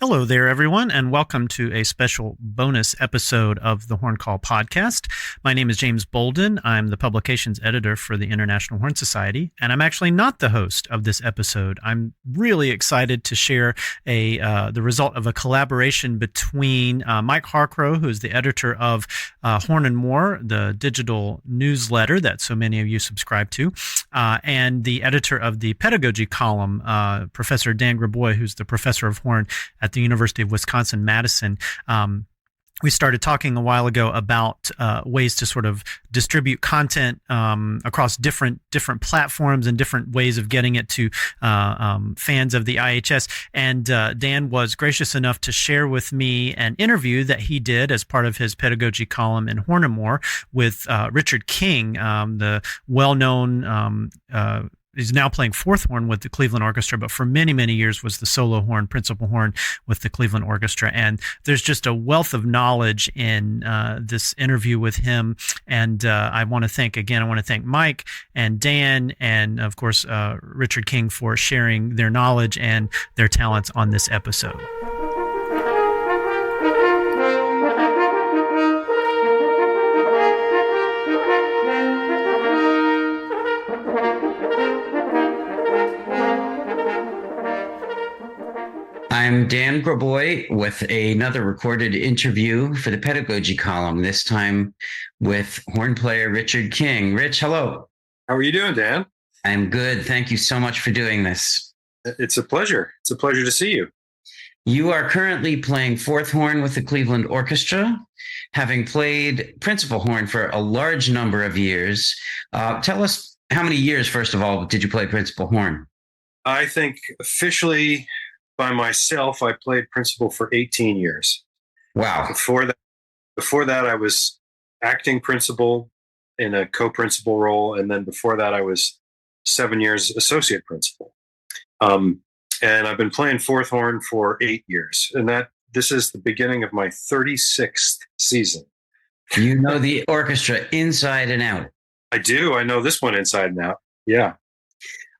Hello there, everyone, and welcome to a special bonus episode of the Horn Call podcast. My name is James Bolden. I'm the publications editor for the International Horn Society, and I'm actually not the host of this episode. I'm really excited to share the result of a collaboration between Mike Harcrow, who is the editor of Horn and More, the digital newsletter that so many of you subscribe to, and the editor of the Pedagogy column, Professor Dan Grabois, who's the professor of horn at the University of Wisconsin-Madison. We started talking a while ago about ways to sort of distribute content across different platforms and different ways of getting it to fans of the IHS. And Dan was gracious enough to share with me an interview that he did as part of his Pedagogy column in Horn and More with Richard King, the well-known he's now playing fourth horn with the Cleveland Orchestra, but for many, many years was the solo horn, principal horn with the Cleveland Orchestra. And there's just a wealth of knowledge in this interview with him. And I want to thank Mike and Dan and, of course, Richard King for sharing their knowledge and their talents on this episode. I'm Dan Grabois with another recorded interview for the Pedagogy column, this time with horn player Richard King. Rich, hello. How are you doing, Dan? I'm good. Thank you so much for doing this. It's a pleasure. It's a pleasure to see you. You are currently playing fourth horn with the Cleveland Orchestra, having played principal horn for a large number of years. Tell us how many years, first of all, did you play principal horn? I think officially by myself, I played principal for 18 years. Wow. Before that, I was acting principal in a co-principal role. And then before that, I was 7 years associate principal. And I've been playing fourth horn for 8 years. And this is the beginning of my 36th season. You know the orchestra inside and out. I do. I know this one inside and out. Yeah.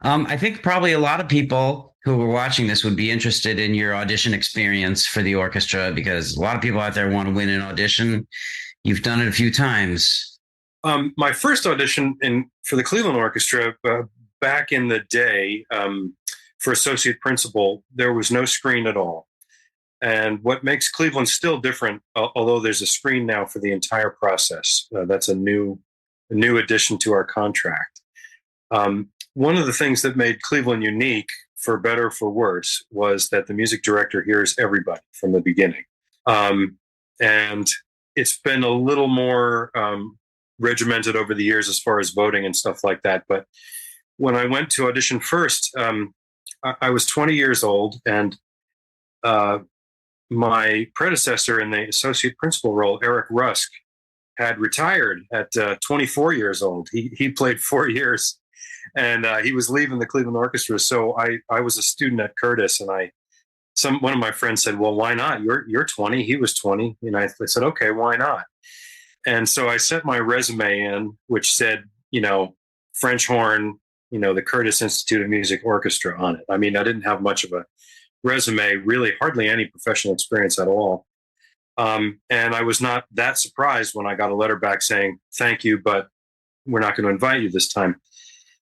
I think probably a lot of people who were watching this would be interested in your audition experience for the orchestra, because a lot of people out there want to win an audition. You've done it a few times. My first audition for the Cleveland Orchestra back in the day for associate principal, there was no screen at all. And what makes Cleveland still different, although there's a screen now for the entire process, that's a new addition to our contract. One of the things that made Cleveland unique, for better or for worse, was that the music director hears everybody from the beginning. And it's been a little more regimented over the years as far as voting and stuff like that. But when I went to audition first, I was 20 years old, and my predecessor in the associate principal role, Eric Rusk, had retired at 24 years old. He played 4 years. And he was leaving the Cleveland Orchestra, so I was a student at Curtis, and one of my friends said, "Well, why not? You're 20, he was 20." And I said, "Okay, why not?" And so I sent my resume in, which said, French horn, the Curtis Institute of Music Orchestra on it. I mean, I didn't have much of a resume, really, hardly any professional experience at all. And I was not that surprised when I got a letter back saying, "Thank you, but we're not going to invite you this time."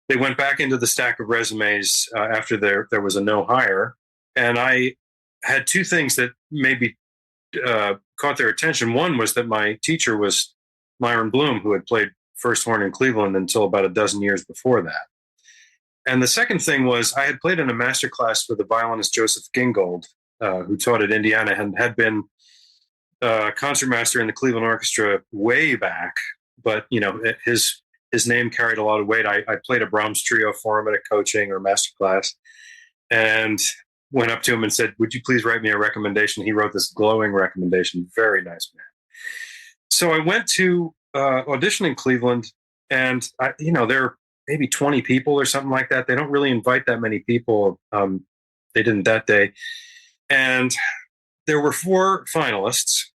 They went back into the stack of resumes after there was a no hire. And I had two things that maybe caught their attention. One was that my teacher was Myron Bloom, who had played first horn in Cleveland until about a dozen years before that. And the second thing was I had played in a master class with the violinist Joseph Gingold, who taught at Indiana and had been concertmaster in the Cleveland Orchestra way back. But, his name carried a lot of weight. I played a Brahms trio for him at a coaching or master class, and went up to him and said, "Would you please write me a recommendation?" He wrote this glowing recommendation. Very nice man. So I went to audition in Cleveland, and there are maybe 20 people or something like that. They don't really invite that many people. They didn't that day. And there were 4 finalists.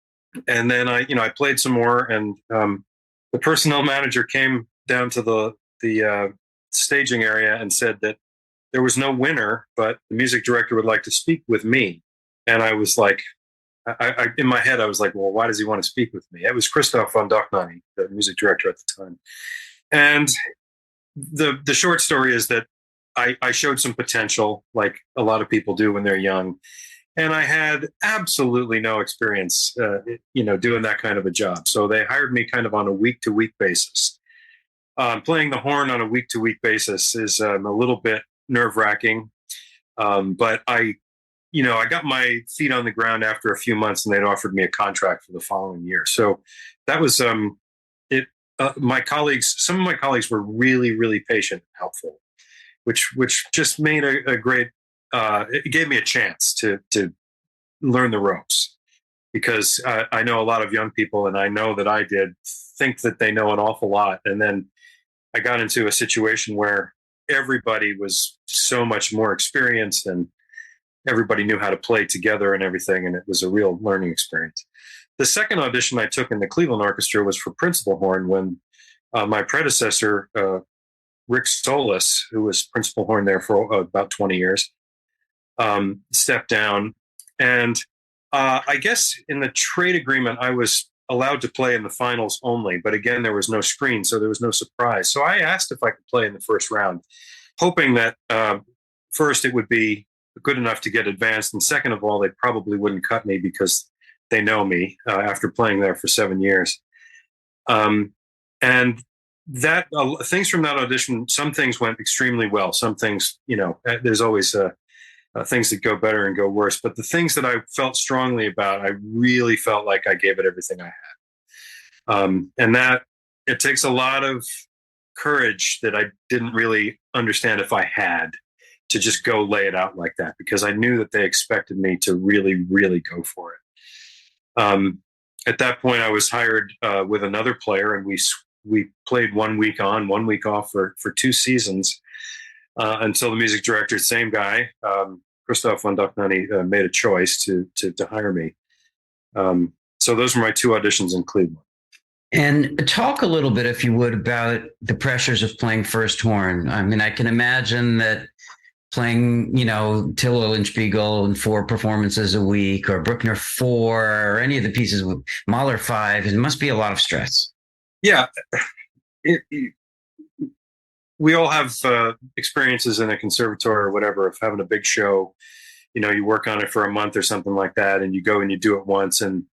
And then I played some more, and the personnel manager came down to the staging area and said that there was no winner, but the music director would like to speak with me. And I was like, in my head, I was like, well, why does he want to speak with me? It was Christoph von Dohnanyi, the music director at the time. And the short story is that I showed some potential, like a lot of people do when they're young. And I had absolutely no experience, doing that kind of a job. So they hired me kind of on a week-to-week basis. Playing the horn on a week-to-week basis is a little bit nerve-wracking. But I got my feet on the ground after a few months, and they'd offered me a contract for the following year. So that was it. My colleagues, some of my colleagues were really, really patient and helpful, which just made a great. It gave me a chance to learn the ropes, because I know a lot of young people, and I know that I did think that they know an awful lot, and then I got into a situation where everybody was so much more experienced and everybody knew how to play together and everything, and it was a real learning experience. The second audition I took in the Cleveland Orchestra was for principal horn, when my predecessor, Rick Solis, who was principal horn there for about 20 years, stepped down. And I guess in the trade agreement, I was allowed to play in the finals only. But again, there was no screen, so there was no surprise. So I asked if I could play in the first round, hoping that first it would be good enough to get advanced, and second of all, they probably wouldn't cut me because they know me after playing there for 7 years. And that things from that audition, some things went extremely well. Some things, there's always things that go better and go worse. But the things that I felt strongly about, I really felt like I gave it everything I had. And that it takes a lot of courage that I didn't really understand if I had, to just go lay it out like that, because I knew that they expected me to really, really go for it. At that point, I was hired with another player, and we played 1 week on, 1 week off for 2 seasons until the music director, same guy, Christoph von Dohnanyi, made a choice to hire me. So those were my 2 auditions in Cleveland. And talk a little bit, if you would, about the pressures of playing first horn. I mean, I can imagine that playing, Till Eulenspiegel in 4 performances a week, or Bruckner 4, or any of the pieces with Mahler 5, it must be a lot of stress. Yeah. We all have experiences in a conservatory or whatever of having a big show. You work on it for a month or something like that, and you go and you do it once, and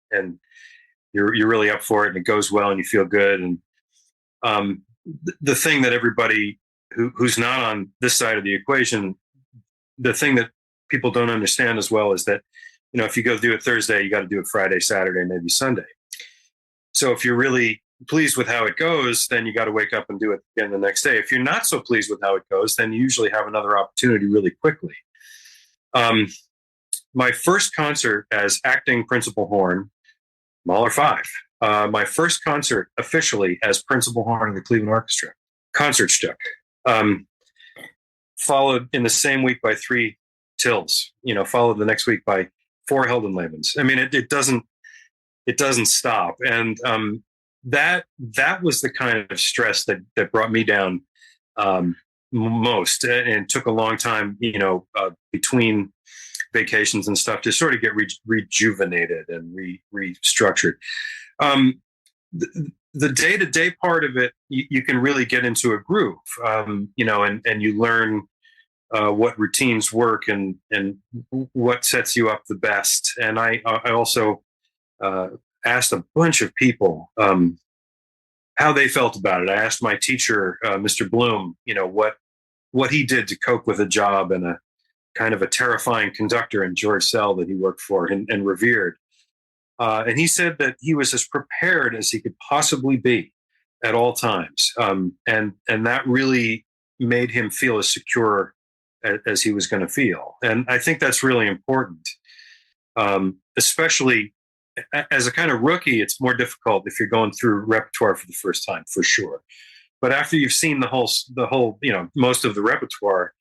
you're really up for it, and it goes well, and you feel good. And the thing that everybody who's not on this side of the equation, the thing that people don't understand as well is that, if you go do it Thursday, you got to do it Friday, Saturday, maybe Sunday. So if you're really pleased with how it goes, then you got to wake up and do it again the next day. If you're not so pleased with how it goes, then you usually have another opportunity really quickly. My first concert as acting principal horn, Mahler 5. My first concert officially as principal horn of the Cleveland Orchestra, Concertstück, followed in the same week by 3 Tills, followed the next week by 4 Heldenlebens. I mean, it doesn't stop. And that was the kind of stress that brought me down most, and took a long time, between vacations and stuff, to sort of get rejuvenated and restructured. The day-to-day part of it, you can really get into a groove, and you learn what routines work and what sets you up the best. And I also asked a bunch of people how they felt about it. I asked my teacher, Mr. Bloom, what he did to cope with a job and a kind of a terrifying conductor in George Sell that he worked for and revered. And he said that he was as prepared as he could possibly be at all times. And that really made him feel as secure as he was going to feel. And I think that's really important, especially as a kind of rookie. It's more difficult if you're going through repertoire for the first time, for sure. But after you've seen the whole, most of the repertoire,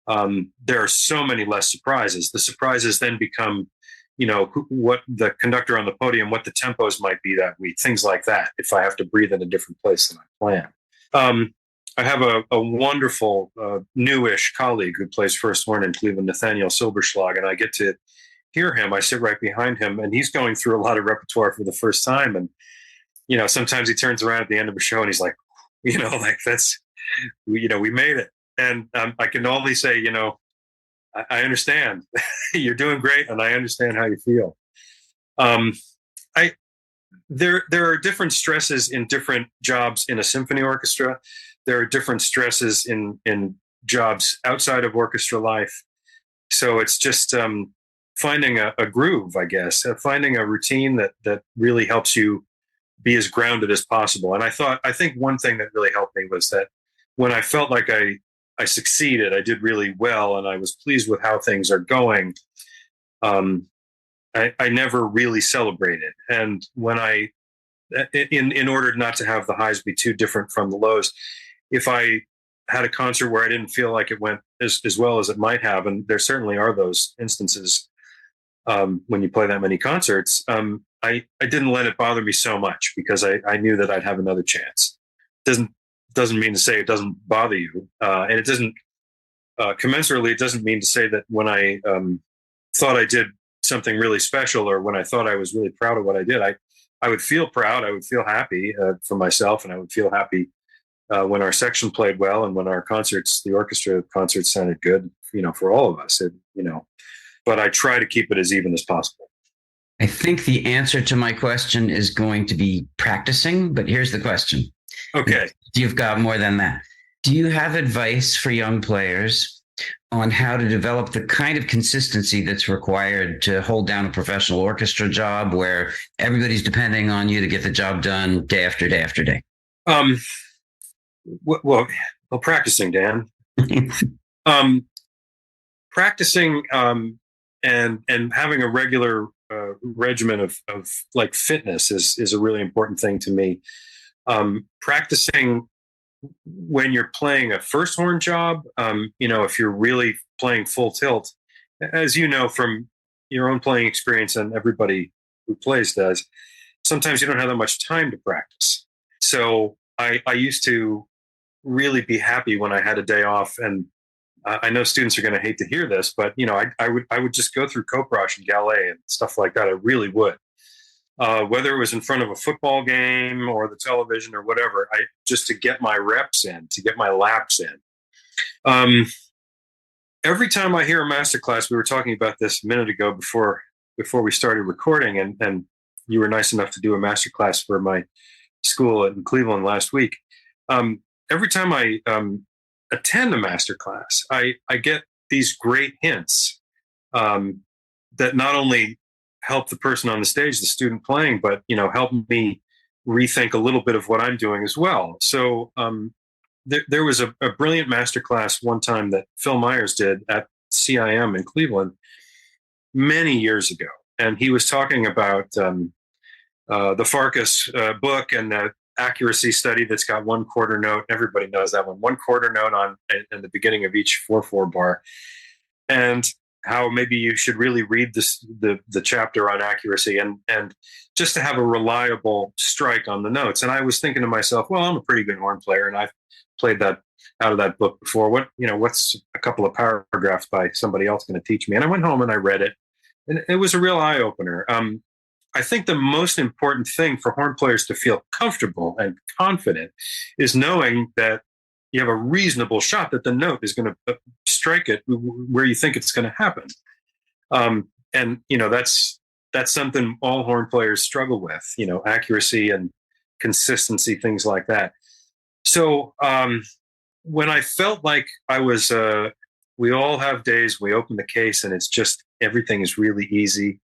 there are so many less surprises. The surprises then become, what the conductor on the podium, what the tempos might be that week, things like that, if I have to breathe in a different place than I plan. I have a wonderful newish colleague who plays first horn in Cleveland, Nathaniel Silberschlag, and I get to hear him. I sit right behind him, and he's going through a lot of repertoire for the first time. And, sometimes he turns around at the end of a show and he's like, like we made it. And I can only say, I understand. You're doing great, and I understand how you feel. I there are different stresses in different jobs in a symphony orchestra. There are different stresses in jobs outside of orchestra life. So it's just finding a groove, I guess, finding a routine that really helps you be as grounded as possible. And I think one thing that really helped me was that when I felt like I succeeded, I did really well, and I was pleased with how things are going. I never really celebrated. And when in order not to have the highs be too different from the lows, if I had a concert where I didn't feel like it went as well as it might have, and there certainly are those instances when you play that many concerts, I didn't let it bother me so much because I knew that I'd have another chance. Doesn't mean to say it doesn't bother you, and it doesn't commensurately. It doesn't mean to say that when I thought I did something really special, or when I thought I was really proud of what I did, I would feel proud. I would feel happy for myself, and I would feel happy when our section played well, and when the orchestra concerts sounded good. For all of us. But I try to keep it as even as possible. I think the answer to my question is going to be practicing, but here's the question. Okay. You've got more than that. Do you have advice for young players on how to develop the kind of consistency that's required to hold down a professional orchestra job where everybody's depending on you to get the job done day after day after day? Well, practicing, Dan. Practicing and having a regular regimen of like fitness is a really important thing to me. Practicing when you're playing a first horn job, if you're really playing full tilt, as you know from your own playing experience, and everybody who plays does, sometimes you don't have that much time to practice. So I used to really be happy when I had a day off. And I know students are going to hate to hear this, but I would just go through Koprosh and Gallet and stuff like that. I really would. Whether it was in front of a football game or the television or whatever, just to get my reps in, to get my laps in. Every time I hear a masterclass, we were talking about this a minute ago before we started recording, and you were nice enough to do a masterclass for my school in Cleveland last week. Every time I attend a masterclass, I get these great hints that not only help the person on the stage, the student playing, but help me rethink a little bit of what I'm doing as well. So there was a brilliant masterclass one time that Phil Myers did at CIM in Cleveland many years ago, and he was talking about the Farkas book and the accuracy study that's got one quarter note. Everybody knows that one quarter note in the beginning of each 4/4 bar, and how maybe you should really read the chapter on accuracy and just to have a reliable strike on the notes. And I was thinking to myself, well, I'm a pretty good horn player, and I've played that out of that book before. What's a couple of paragraphs by somebody else going to teach me? And I went home and I read it, and it was a real eye opener. I think the most important thing for horn players to feel comfortable and confident is knowing that you have a reasonable shot that the note is going to strike it where you think it's going to happen. And that's something all horn players struggle with, accuracy and consistency, things like that. So when I felt like I was, we all have days we open the case and it's just everything is really easy.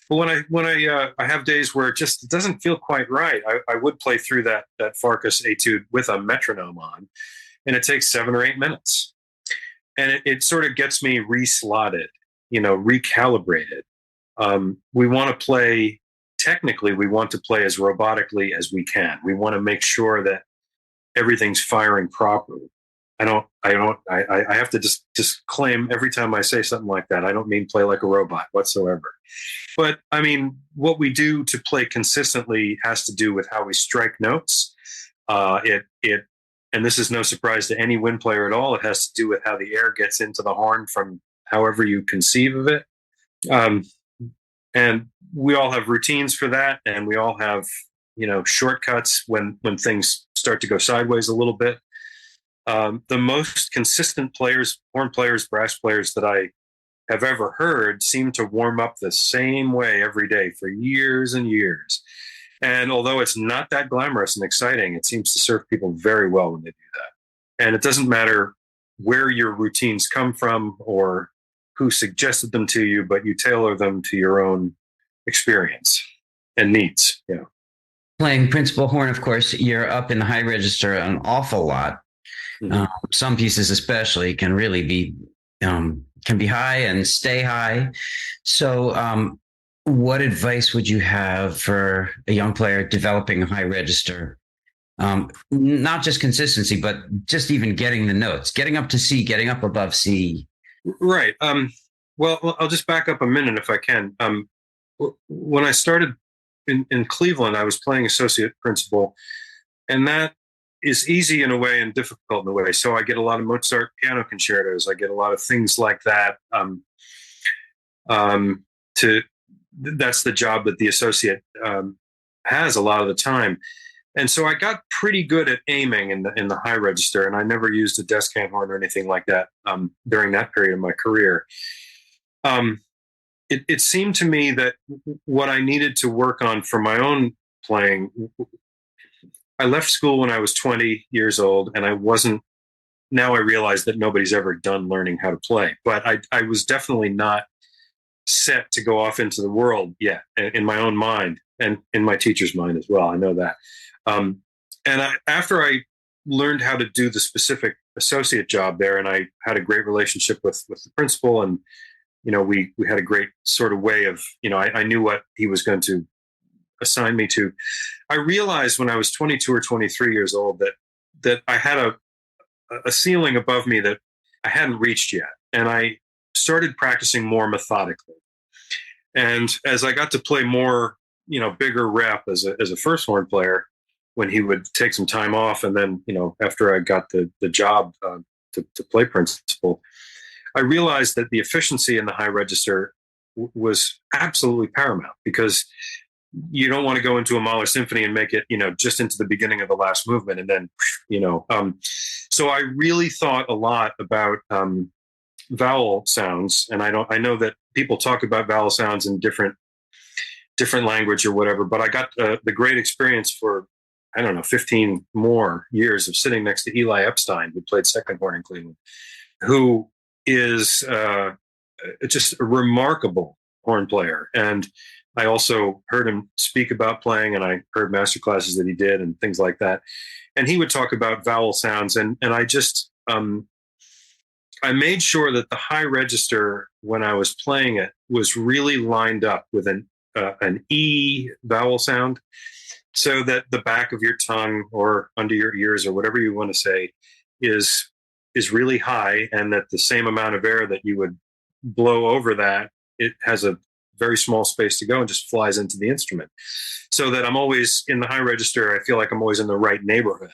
But when I have days where it just doesn't feel quite right, I would play through that Farkas etude with a metronome on, and it takes 7 or 8 minutes, and it sort of gets me reslotted, recalibrated. We want to play technically. We want to play as robotically as we can. We want to make sure that everything's firing properly. I have to just claim every time I say something like that, I don't mean play like a robot whatsoever. But I mean, what we do to play consistently has to do with how we strike notes. And this is no surprise to any wind player at all. It has to do with how the air gets into the horn from however you conceive of it. Um, and we all have routines for that, and we all have, shortcuts when things start to go sideways a little bit. The most consistent players, horn players, brass players that I have ever heard seem to warm up the same way every day for years and years. And although it's not that glamorous and exciting, it seems to serve people very well when they do that. And it doesn't matter where your routines come from or who suggested them to you, but you tailor them to your own experience and needs. Yeah. Playing principal horn, of course, you're up in the high register an awful lot. Mm-hmm. Some pieces especially can really be can be high and stay high. So what advice would you have for a young player developing a high register? Not just consistency, but just even getting the notes, getting up to C, getting up above C. Right. Well, I'll just back up a minute if I can. When I started in Cleveland, I was playing associate principal, and that is easy in a way and difficult in a way. So I get a lot of Mozart piano concertos. I get a lot of things like that. That's the job that the associate has a lot of the time. And so I got pretty good at aiming in the high register, and I never used a descant horn or anything like that during that period of my career. It seemed to me that what I needed to work on for my own playing, I left school when I was 20 years old, and I wasn't. Now I realize that nobody's ever done learning how to play, but I was definitely not set to go off into the world yet in my own mind and in my teacher's mind as well. I know that. After I learned how to do the specific associate job there, and I had a great relationship with the principal, and we had a great sort of way of, I knew what he was going to assign me to. I realized when I was 22 or 23 years old that I had a ceiling above me that I hadn't reached yet, and I started practicing more methodically. And as I got to play more, bigger rep as a first horn player, when he would take some time off, and then after I got the job to play principal, I realized that the efficiency in the high register was absolutely paramount, because you don't want to go into a Mahler symphony and make it just into the beginning of the last movement, and then so I really thought a lot about vowel sounds. And I know that people talk about vowel sounds in different language or whatever, but I got the great experience for 15 more years of sitting next to Eli Epstein, who played second horn in Cleveland, who is just a remarkable horn player. And I also heard him speak about playing, and I heard master classes that he did and things like that. And he would talk about vowel sounds, and I just I made sure that the high register, when I was playing it, was really lined up with an E vowel sound, so that the back of your tongue or under your ears or whatever you want to say is really high, and that the same amount of air that you would blow over that, it has a very small space to go and just flies into the instrument. So that I'm always in the high register, I feel like I'm always in the right neighborhood.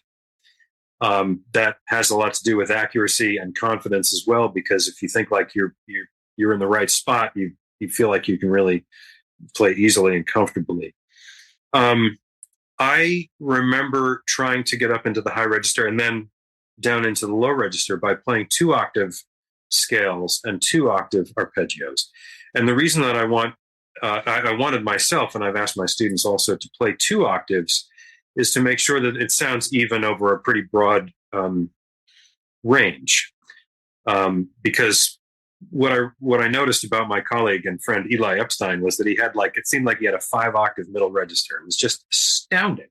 That has a lot to do with accuracy and confidence as well, because if you think like you're in the right spot, you feel like you can really play easily and comfortably. I remember trying to get up into the high register and then down into the low register by playing 2-octave scales and 2-octave arpeggios. And the reason that I wanted myself, and I've asked my students also, to play 2 octaves, is to make sure that it sounds even over a pretty broad range. Because what I noticed about my colleague and friend Eli Epstein was that it seemed like he had a 5-octave middle register. It was just astounding.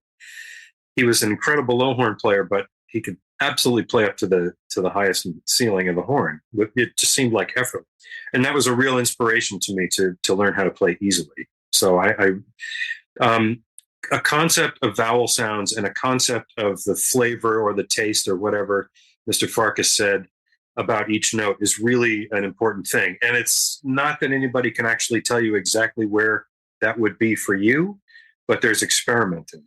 He was an incredible low horn player, but he could absolutely play up to the highest ceiling of the horn. It just seemed like effort. And that was a real inspiration to me to learn how to play easily. So a concept of vowel sounds and a concept of the flavor or the taste or whatever Mr. Farkas said about each note is really an important thing. And it's not that anybody can actually tell you exactly where that would be for you, but there's experimenting.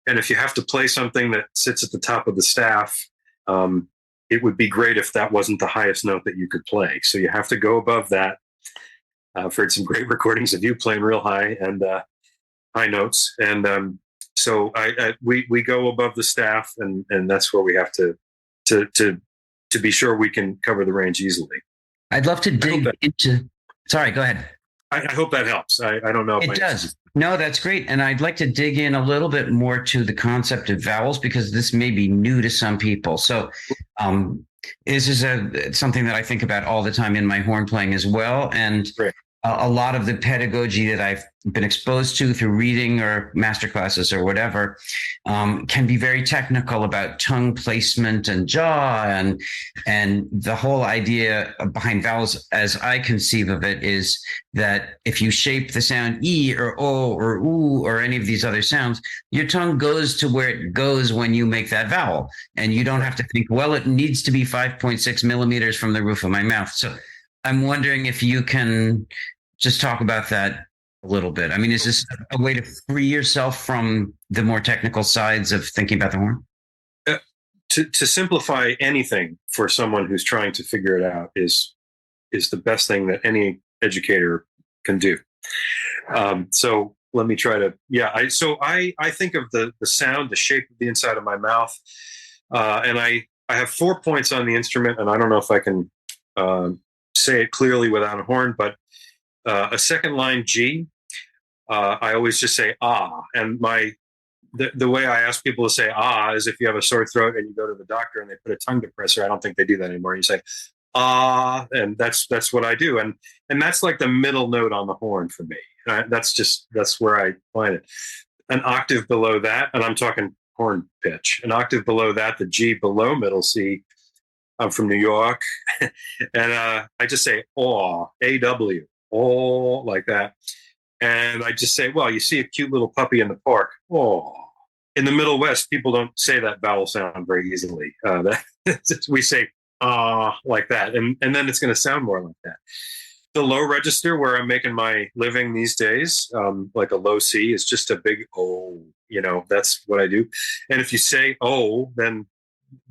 And if you have to play something that sits at the top of the staff, it would be great if that wasn't the highest note that you could play. So you have to go above that. I've heard some great recordings of you playing real high and high notes, and so we go above the staff, and that's where we have to be sure we can cover the range easily. I'd love to dig into. Sorry, go ahead. I hope that helps. I don't know if it does. No, that's great. And I'd like to dig in a little bit more to the concept of vowels, because this may be new to some people. So this is something that I think about all the time in my horn playing as well. And great. A lot of the pedagogy that I've been exposed to through reading or master classes or whatever can be very technical about tongue placement and jaw, and the whole idea behind vowels, as I conceive of it, is that if you shape the sound E or O or oo or any of these other sounds, your tongue goes to where it goes when you make that vowel, and you don't have to think, well, it needs to be 5.6 millimeters from the roof of my mouth. So I'm wondering if you can just talk about that a little bit. I mean, is this a way to free yourself from the more technical sides of thinking about the horn? To simplify anything for someone who's trying to figure it out is the best thing that any educator can do. So let me try to, I think of the sound, the shape of the inside of my mouth, and I have 4 points on the instrument, and I don't know if I can say it clearly without a horn, but a second line G, I always just say ah, and the way I ask people to say ah is if you have a sore throat and you go to the doctor and they put a tongue depressor. I don't think they do that anymore. You say ah, and that's what I do, and that's like the middle note on the horn for me. That's where I find it. An octave below that, and I'm talking horn pitch. An octave below that, the G below middle C. I'm from New York, and I just say aw, A-W, aw, like that. And I just say, well, you see a cute little puppy in the park, aw. In the Middle West, people don't say that vowel sound very easily. We say ah, like that, and then it's going to sound more like that. The low register, where I'm making my living these days, like a low C, is just a big O. That's what I do. And if you say O, then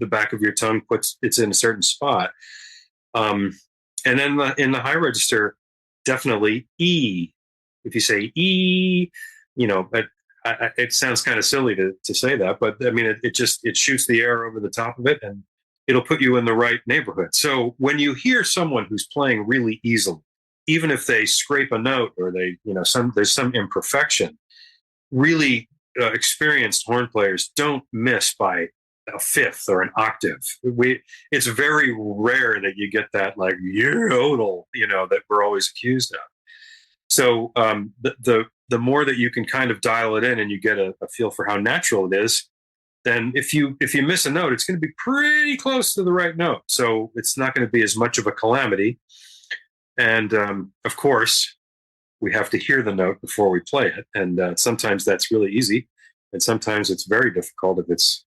the back of your tongue it's in a certain spot. And then in the high register, definitely E. If you say E, it sounds kind of silly to say that, but I mean, it shoots the air over the top of it, and it'll put you in the right neighborhood. So when you hear someone who's playing really easily, even if they scrape a note or there's some imperfection, really experienced horn players don't miss by a fifth or an octave. It's very rare that you get that like yodel, that we're always accused of. So the more that you can kind of dial it in and you get a feel for how natural it is, then if you miss a note, it's going to be pretty close to the right note. So it's not going to be as much of a calamity. And of course, we have to hear the note before we play it. And sometimes that's really easy. And sometimes it's very difficult if it's,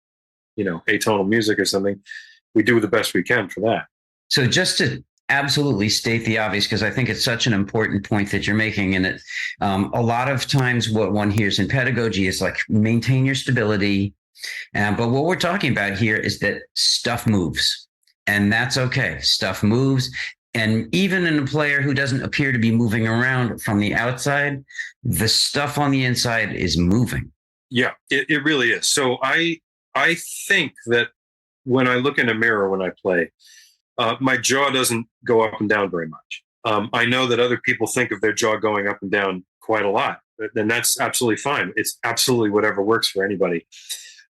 atonal music or something. We do the best we can for that. So just to absolutely state the obvious, because I think it's such an important point that you're making. And it, a lot of times what one hears in pedagogy is like, maintain your stability. But what we're talking about here is that stuff moves, and that's okay. Stuff moves. And even in a player who doesn't appear to be moving around from the outside, the stuff on the inside is moving. Yeah, it really is. So I think that when I look in a mirror when I play, my jaw doesn't go up and down very much. I know that other people think of their jaw going up and down quite a lot, and that's absolutely fine. It's absolutely whatever works for anybody.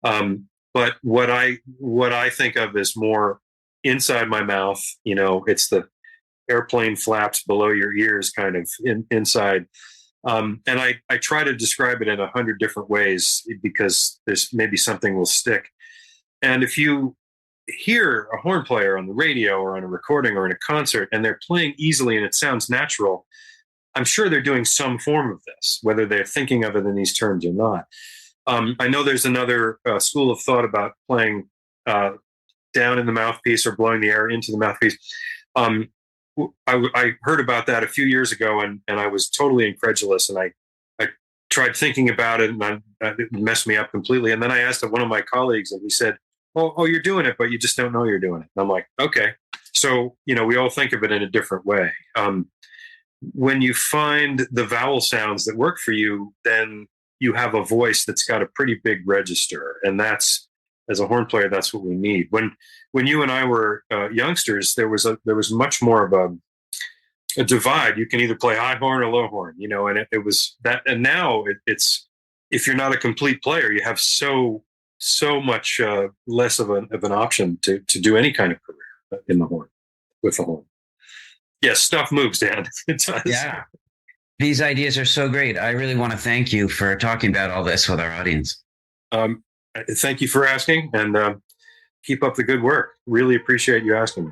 But what I think of is more inside my mouth. It's the airplane flaps below your ears, kind of inside. And I try to describe it in 100 different ways because there's maybe something will stick. And if you hear a horn player on the radio or on a recording or in a concert and they're playing easily and it sounds natural, I'm sure they're doing some form of this, whether they're thinking of it in these terms or not. I know there's another school of thought about playing down in the mouthpiece or blowing the air into the mouthpiece. I heard about that a few years ago, and I was totally incredulous. And I tried thinking about it, and it messed me up completely. And then I asked one of my colleagues, and he said, "Oh, you're doing it, but you just don't know you're doing it." And I'm like, "Okay." So we all think of it in a different way. when you find the vowel sounds that work for you, then you have a voice that's got a pretty big register, and that's, as a horn player, that's what we need. When you and I were youngsters, there was much more of a divide. You can either play high horn or low horn, and it was that. And now it's, if you're not a complete player, you have so much less of an option to do any kind of career in the horn, with the horn. Yes, stuff moves, Dan. It does. Yeah. These ideas are so great. I really want to thank you for talking about all this with our audience. Thank you for asking, and keep up the good work. Really appreciate you asking me.